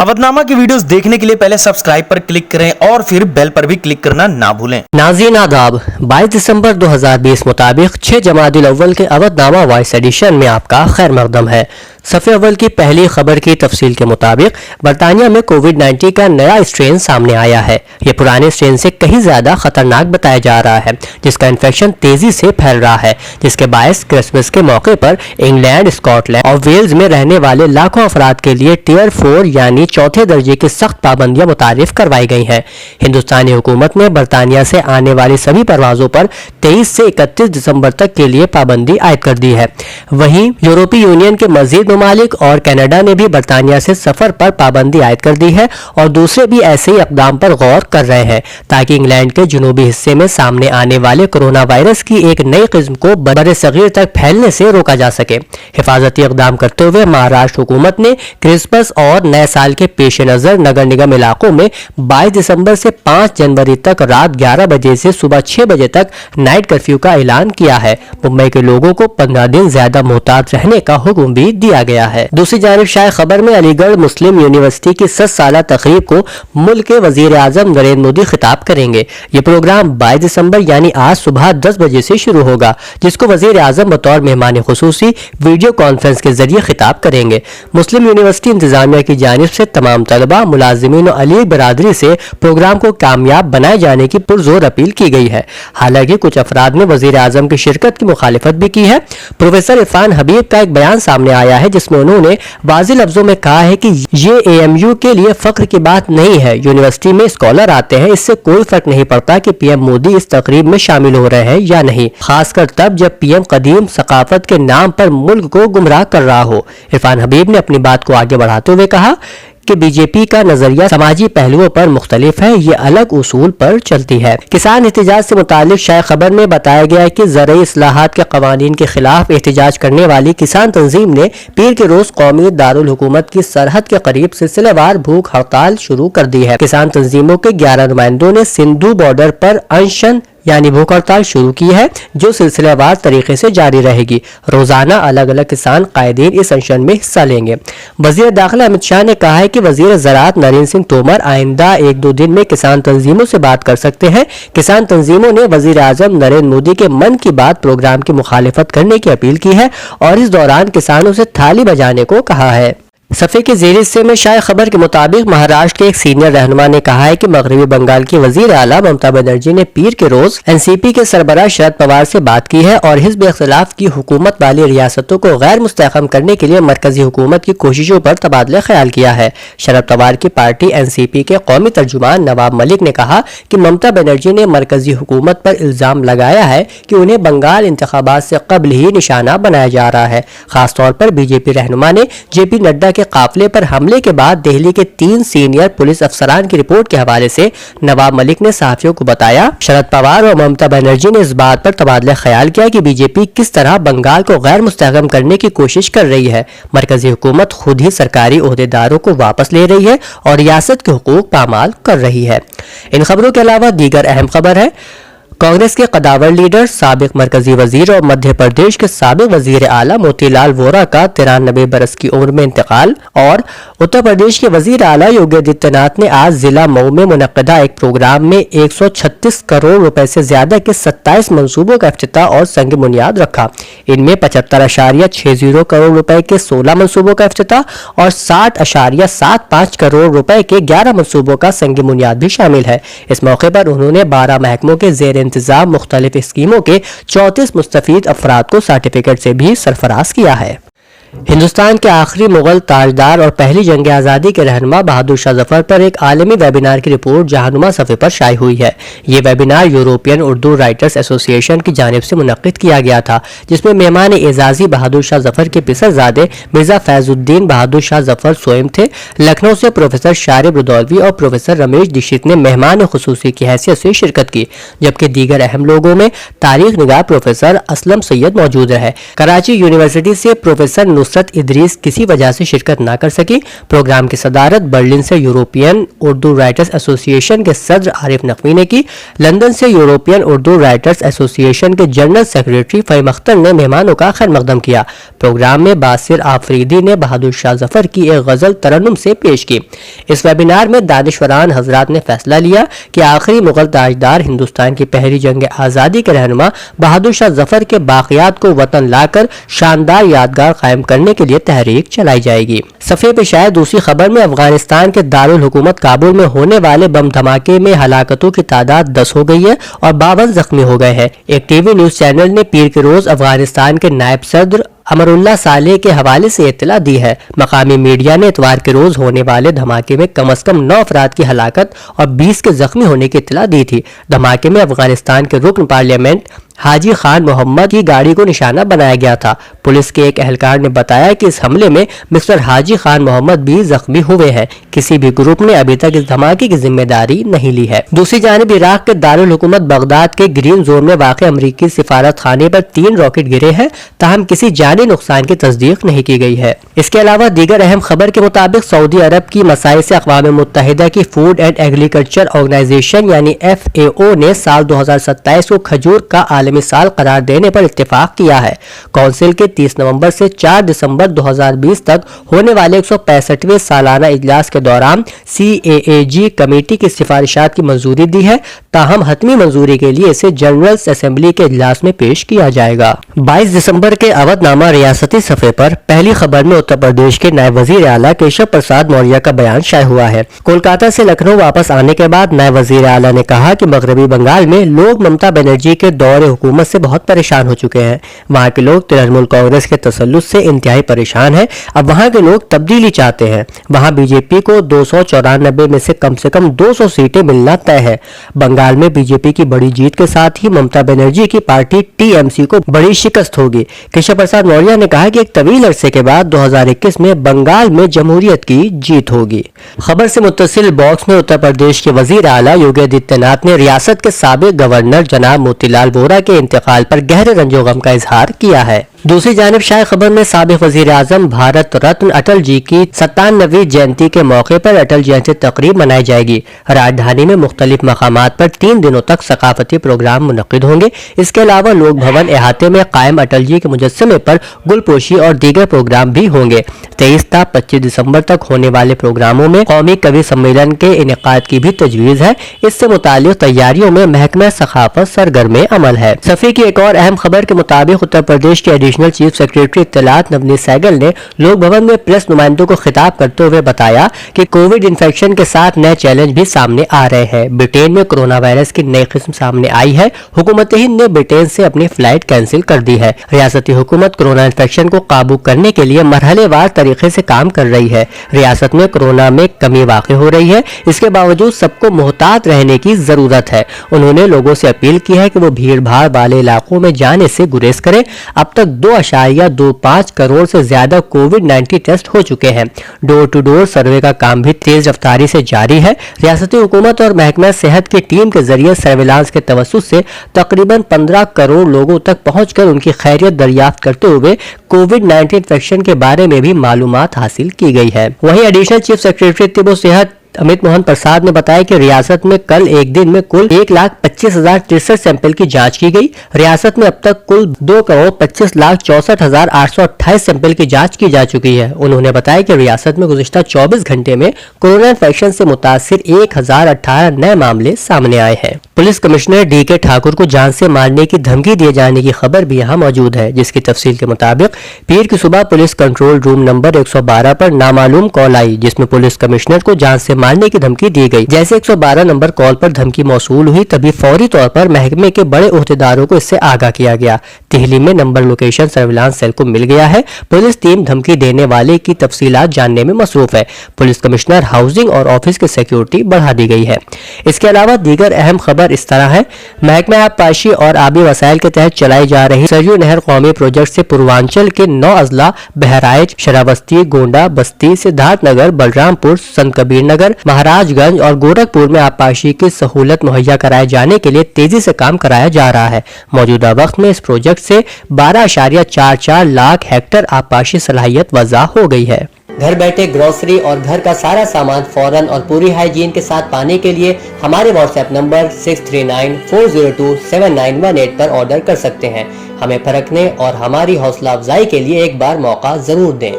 अवधनामा की वीडियोस देखने के लिए पहले सब्सक्राइब पर क्लिक करें और फिर बेल पर भी क्लिक करना ना भूलें। नाज़रीन आदाब, 22 दिसंबर 2020 मुताबिक 6 जमादिल अव्वल के अवधनामा वॉइस एडिशन में आपका खैर मकदम है। सफ़े अव्वल की पहली खबर की तफसील के मुताबिक बरतानिया में कोविड-19 का नया स्ट्रेन सामने आया है। ये पुराने स्ट्रेन से कहीं ज्यादा खतरनाक बताया जा रहा है, जिसका इन्फेक्शन तेजी से फैल रहा है, जिसके बायस क्रिसमस के मौके पर इंग्लैंड, स्कॉटलैंड और वेल्स में रहने वाले लाखों अफराद के लिए टियर 4 यानी चौथे दर्जे की सख्त पाबंदियां मुतारिफ करवाई गई हैं। हिंदुस्तानी हुकूमत ने बरतानिया से आने वाली सभी परवाजों पर 23 से 31 दिसंबर तक के लिए पाबंदी आयद कर दी है। वहीं यूरोपीय यूनियन के मजीद ममालिक और कनाडा ने भी बरतानिया से सफर पर पाबंदी आयद कर दी है और दूसरे भी ऐसे ही इक़दाम पर गौर कर रहे हैं ताकि इंग्लैंड के जनूबी हिस्से में सामने आने वाले कोरोना वायरस की एक नई किस्म को बरसगीर तक फैलने से रोका जा सके। हिफाजती इक़दाम करते हुए महाराष्ट्र हुकूमत ने क्रिसमस और नए साल के पेश नज़र नगर निगम इलाकों में 22 दिसंबर से 5 जनवरी तक रात 11 बजे से सुबह 6 बजे तक नाइट कर्फ्यू का ऐलान किया है। मुंबई के लोगों को 15 दिन ज्यादा मोहतात रहने का हुक्म भी दिया गया है। दूसरी जानिब शायद खबर में अलीगढ़ मुस्लिम यूनिवर्सिटी की 100 साला तकरीब को मुल्क के वजीर आजम नरेंद्र मोदी खिताब करेंगे। ये प्रोग्राम 22 दिसंबर यानी आज सुबह 10 बजे से शुरू होगा, जिसको वजीर आजम बतौर मेहमान खुसूसी वीडियो कॉन्फ्रेंस के जरिए खिताब करेंगे। मुस्लिम यूनिवर्सिटी इंतजामिया की जानिब से तमाम तलबा, मुलाजिमीन और अली बरादरी से प्रोग्राम को कामयाब बनाए जाने की पुरजोर अपील की गई है। हालांकि कुछ अफराद ने वजीर आजम की शिरकत की मुखालिफत भी की है। प्रोफेसर इरफान हबीब का एक बयान सामने आया है जिसमें उन्होंने वाज़ेह लफ्जों में कहा है कि ये एएमयू के लिए फख्र की बात नहीं है। यूनिवर्सिटी में स्कॉलर आते हैं, इससे कोई फर्क नहीं पड़ता कि पीएम मोदी इस तकरीब में शामिल हो रहे हैं या नहीं, खासकर तब जब पीएम कदीम सकाफत के नाम पर मुल्क को गुमराह कर रहा हो। इरफान हबीब ने अपनी बात को आगे बढ़ाते हुए कहा कि बीजेपी का नजरिया समाजी पहलुओं पर मुख्तलिफ है, ये अलग उसूल पर चलती है। किसान एहतजाज से मुतालिक शायद खबर में बताया गया है कि ज़राई इस्लाहात के कवानीन के खिलाफ एहतजाज करने वाली किसान तंजीम ने पीर के रोज कौमी दारुल हुकूमत की सरहद के करीब सिलसिलेवार भूख हड़ताल शुरू कर दी है। किसान तंजीमों के 11 नुमाइंदों ने सिंधु बॉर्डर पर अनशन यानी भूख हड़ताल शुरू की है, जो सिलसिलेवार तरीके से जारी रहेगी। रोजाना अलग अलग किसान कायदीन इस अनशन में हिस्सा लेंगे। वजीर दाखिला अमित शाह ने कहा है कि वजीर ज़राअत नरेंद्र सिंह तोमर आइंदा 1-2 दिन में किसान तंजीमों से बात कर सकते हैं। किसान तंजीमों ने वजीर आजम नरेंद्र मोदी के मन की बात प्रोग्राम की मुखालिफत करने की अपील की है और इस दौरान किसानों से थाली बजाने को कहा है। सफ़े के ज़ेर हिस्से में शायद खबर के मुताबिक महाराष्ट्र के एक सीनियर रहनुमा ने कहा है कि मगरबी बंगाल की वजीर आला ममता बनर्जी ने पीर के रोज एनसीपी के सरबराह शरद पवार से बात की है और हिज़्ब इख्तिलाफ की हुकूमत वाली रियासतों को गैर मुस्तहकम करने के लिए मरकजी हुकूमत की कोशिशों पर तबादला ख्याल किया है। शरद पवार की पार्टी एनसीपी के कौमी तर्जुमान नवाब मलिक ने कहा कि ममता बनर्जी ने मरकजी हुकूमत पर इल्जाम लगाया है कि उन्हें बंगाल इंतखाबात से कबल ही निशाना बनाया जा रहा है। खासतौर पर बीजेपी रहनुमा ने जेपी नड्डा काफिले पर हमले के बाद दिल्ली के 3 सीनियर पुलिस अफसरान की रिपोर्ट के हवाले से नवाब मलिक ने सहाफियों को बताया। शरद पवार और ममता बनर्जी ने इस बात पर तबादला ख्याल किया कि बीजेपी किस तरह बंगाल को गैर मुस्तहकम करने की कोशिश कर रही है। मरकजी हुकूमत खुद ही सरकारी ओहदेदारों को वापस ले रही है और रियासत के हुकूक पामाल कर रही है। इन खबरों के अलावा दीगर अहम खबर है। कांग्रेस के कदावर लीडर, साबिक मरकजी वजीर और मध्य प्रदेश के साबिक वजीर आला मोतीलाल वोरा का 93 बरस की उम्र में इंतकाल। और उत्तर प्रदेश के वजीर आला योगी आदित्यनाथ ने आज जिला मऊ में मुनक्किदा एक प्रोग्राम में 136 करोड़ रुपए से ज्यादा के 27 मंसूबों का इफ्तिताह और संग बुनियाद रखा। इनमें 75.60 करोड़ रुपए के 16 मंसूबों का इफ्तिताह और 60.75 करोड़ रुपए के 11 मंसूबों का संग बुनियाद भी शामिल है। इस मौके पर उन्होंने 12 महकमों के जेर इंतजाम मुख्तलिफ स्कीमों के 34 मुस्तफीद अफराद को सर्टिफिकेट से भी सरफराज किया है। हिंदुस्तान के आखिरी मुगल ताजदार और पहली जंग आज़ादी के रहनुमा बहादुर शाह जफर पर एक आलमी वेबिनार की रिपोर्ट जहानुमा सफ़े पर शाये हुई है। ये webinar European Urdu writers association की जानिब से मुनक्किद किया गया था, जिसमें मेहमान एजाजी बहादुर शाह जफर के पिसरजादे मिर्जा फैजुद्दीन बहादुर शाह जफर स्वयं थे। लखनऊ से प्रोफेसर शारिब रुदौलवी और प्रोफेसर रमेश दीक्षित ने मेहमान खुसूसी की हैसियत से शिरकत की, जबकि दीगर अहम लोगों में तारीख निगाह प्रोफेसर असलम सैयद मौजूद रहे। कराची यूनिवर्सिटी से प्रोफेसर नुसरत इदरीस किसी वजह से शिरकत न कर सकी। प्रोग्राम की सदारत बर्लिन से यूरोपियन उर्दू राइटर्स एसोसिएशन के सदर आरिफ नकवी ने की। लंदन से यूरोपियन उर्दू राइटर्स एसोसिएशन के जनरल सेक्रेटरी फ़हीम अख्तर ने मेहमानों का खैर मकदम किया। प्रोग्राम में बासिर आफरीदी ने बहादुर शाह जफर की एक गजल तरन्नुम से पेश की। इस वेबिनार में दानिशवरान हजरात ने फैसला लिया कि आखिरी मुगल ताजदार हिंदुस्तान की पहली जंग आज़ादी के रहनुमा बहादुर शाह जफर के बाक़ियात को वतन लाकर शानदार यादगार कायम करने के लिए तहरीक चलाई जाएगी। सफ़े पे शायद दूसरी खबर में अफगानिस्तान के दारुल हुकूमत काबुल में होने वाले बम धमाके में हलाकतों की तादाद 10 हो गई है और 52 जख्मी हो गए हैं। एक टीवी न्यूज चैनल ने पीर के रोज अफगानिस्तान के नायब सदर अमरुल्लाह सालेह के हवाले से इत्तला दी है। मकामी मीडिया ने इतवार के रोज होने वाले धमाके में कम से कम 9 अफराद की हलाकत और 20 के जख्मी होने की इत्तला दी थी। धमाके में अफगानिस्तान के रुकन पार्लियामेंट हाजी खान मोहम्मद की गाड़ी को निशाना बनाया गया था। पुलिस के एक एहलकार ने बताया कि इस हमले में मिस्टर हाजी खान मोहम्मद भी जख्मी हुए हैं। किसी भी ग्रुप ने अभी तक इस धमाके की जिम्मेदारी नहीं ली है। दूसरी जानिब इराक के दारुल हुकूमत बगदाद के ग्रीन जोन में वाक़ अमरीकी सिफारत खाने पर 3 रॉकेट गिरे हैं, ताहम किसी जानी नुकसान की तस्दीक नहीं की गई है। इसके अलावा दीगर अहम खबर के मुताबिक सऊदी अरब की मसाइल से अक़वाम मुत्तहिदा की फूड एंड एग्रीकल्चर ऑर्गेनाइजेशन यानी FAO ने साल 2027 को खजूर का आलमी साल करार देने पर इत्तेफाक किया है। काउंसिल के 30 नवंबर से 4 दिसंबर 2020 तक होने वाले 165वें सालाना इजलास के दौरान CAAG कमेटी की सिफारिशात की मंजूरी दी है, ताहम हतमी मंजूरी के लिए इसे जनरल्स असेंबली के इजलास में पेश किया जाएगा। 22 दिसंबर के अवधनामा रियासती सफ़े पर पहली खबर में उत्तर प्रदेश के नायब वजीर आला केशव प्रसाद मौर्य का बयान शाये हुआ है। कोलकाता से लखनऊ वापस आने के बाद नायब वजीर आला ने कहा कि मगरबी बंगाल में लोग ममता बनर्जी के दौरे हुकूमत से बहुत परेशान हो चुके हैं। वहाँ के लोग तृणमूल कांग्रेस के तसल्लुत से इंतहाई परेशान हैं। अब वहाँ के लोग तब्दीली चाहते हैं। वहाँ बीजेपी को 294 में से कम 200 सीटें मिलना तय है। बंगाल में बीजेपी की बड़ी जीत के साथ ही ममता बनर्जी की पार्टी TMC को बड़ी शिकस्त होगी। केशव प्रसाद मौर्य ने कहा कि एक तवील अरसे के बाद 2021 में बंगाल में जमहूरियत की जीत होगी। खबर से मुत्तसिल बॉक्स में उत्तर प्रदेश के वजीर आला योगी आदित्यनाथ ने रियासत के साबिक गवर्नर जनाब मोतीलाल वोरा के इंतकाल पर गहरे रंजो गम का इजहार किया है। दूसरी जानिब शाये खबर में साबिक वजीर आजम भारत रत्न अटल जी की 97वीं जयंती के मौके पर अटल जयंती तकरीब मनाई जाएगी। राजधानी में मुख्तलिफ मकामात पर 3 दिनों तक सकाफती प्रोग्राम मुनक्किद होंगे। इसके अलावा लोक भवन अहाते में कायम अटल जी के मुजस्समे पर गुलपोशी और दीगर प्रोग्राम भी होंगे। 23 था 25 दिसंबर तक होने वाले प्रोग्रामों में कौमी कवि सम्मेलन के इनेकाद की भी तजवीज़ है। इससे मुताल्लिक तैयारियों में महकमा सखाफत सरगर्म अमल है। सफ़े की एक और अहम खबर के मुताबिक उत्तर प्रदेश के एडिशनल चीफ सेक्रेटरी इत्तलात नवनीत सहगल ने लोक भवन में प्रेस नुमाइंदों को खिताब करते हुए बताया कि कोविड इन्फेक्शन के साथ नए चैलेंज भी सामने आ रहे हैं। ब्रिटेन में कोरोना वायरस की नई किस्म सामने आई है। हुकूमत हिंद ने ब्रिटेन से अपनी फ्लाइट कैंसिल कर दी है। रियासती हुकूमत कोरोना इन्फेक्शन को काबू करने के लिए मरहलेवार तरीके से काम कर रही है। रियासत में कोरोना में कमी वाक़ई हो रही है। इसके बावजूद सबको मोहतात रहने की जरूरत है। उन्होंने लोगों से अपील की है कि वो भीड़ भाड़ वाले इलाकों में जाने से गुरेज करें। अब तक 2.25 करोड़ से ज्यादा कोविड-19 टेस्ट हो चुके हैं। डोर टू डोर सर्वे का काम भी तेज रफ्तारी से जारी है। रियासती हुकूमत और महकमा सेहत की टीम के जरिए सर्विलांस के तवस्सुत से तकरीबन 15 करोड़ लोगों तक पहुंचकर उनकी खैरियत दरियाफ्त करते हुए कोविड-19 इन्फेक्शन के बारे में भी मालूमात हासिल की गई है। वहीं एडिशनल चीफ सेक्रेटरी तिब्बो सेहत अमित मोहन प्रसाद ने बताया कि रियासत में कल एक दिन में कुल 1,25,063 सैंपल की जांच की गई। रियासत में अब तक कुल 2,25,64,828 सैंपल की जांच की जा चुकी है। उन्होंने बताया कि रियासत में गुज़िश्ता 24 घंटे में कोरोना इन्फेक्शन से मुतासिर 1,018 नए मामले सामने आए हैं। पुलिस कमिश्नर DK ठाकुर को जान से मारने की धमकी दिए जाने की खबर भी यहाँ मौजूद है, जिसकी तफसील के मुताबिक पीर की सुबह पुलिस कंट्रोल रूम नंबर 112 पर नामालूम कॉल आई, जिसमें पुलिस कमिश्नर को जान से मारने की धमकी दी गई। जैसे 112 नंबर कॉल पर धमकी मौसूल हुई, तभी फौरी तौर पर महकमे के बड़े ओहदेदारों को इससे आगाह किया गया। तिहली में नंबर लोकेशन सर्विलांस सेल को मिल गया है। पुलिस टीम धमकी देने वाले की तफसीलात जानने में मसरूफ है। पुलिस कमिश्नर हाउसिंग और ऑफिस की सिक्योरिटी बढ़ा दी गई है। इसके अलावा दीगर अहम खबर خبر اس طرح ہے۔ محکمہ آبپاشی اور آبی وسائل کے تحت چلائی جا رہی سریو نہر قومی پروجیکٹ سے پوروانچل کے 9 اضلاع بہرائچ، شراوستی، گونڈا، بستی، سدھارتھ نگر، بلرام پور، سنت کبیر نگر، مہاراج گنج اور گورکھپور میں آبپاشی کی سہولت مہیا کرائے جانے کے لیے تیزی سے کام کرایا جا رہا ہے۔ موجودہ وقت میں اس پروجیکٹ سے 12.44 لاکھ ہیکٹر آبپاشی صلاحیت وضع ہو گئی ہے۔ گھر بیٹھے گروسری اور گھر کا سارا سامان فوراً اور پوری ہائیجین کے ساتھ پانے کے لیے ہمارے واٹس ایپ نمبر 6394027918 پر آرڈر کر سکتے ہیں۔ ہمیں پرکھنے اور ہماری حوصلہ افزائی کے لیے ایک بار موقع ضرور دیں۔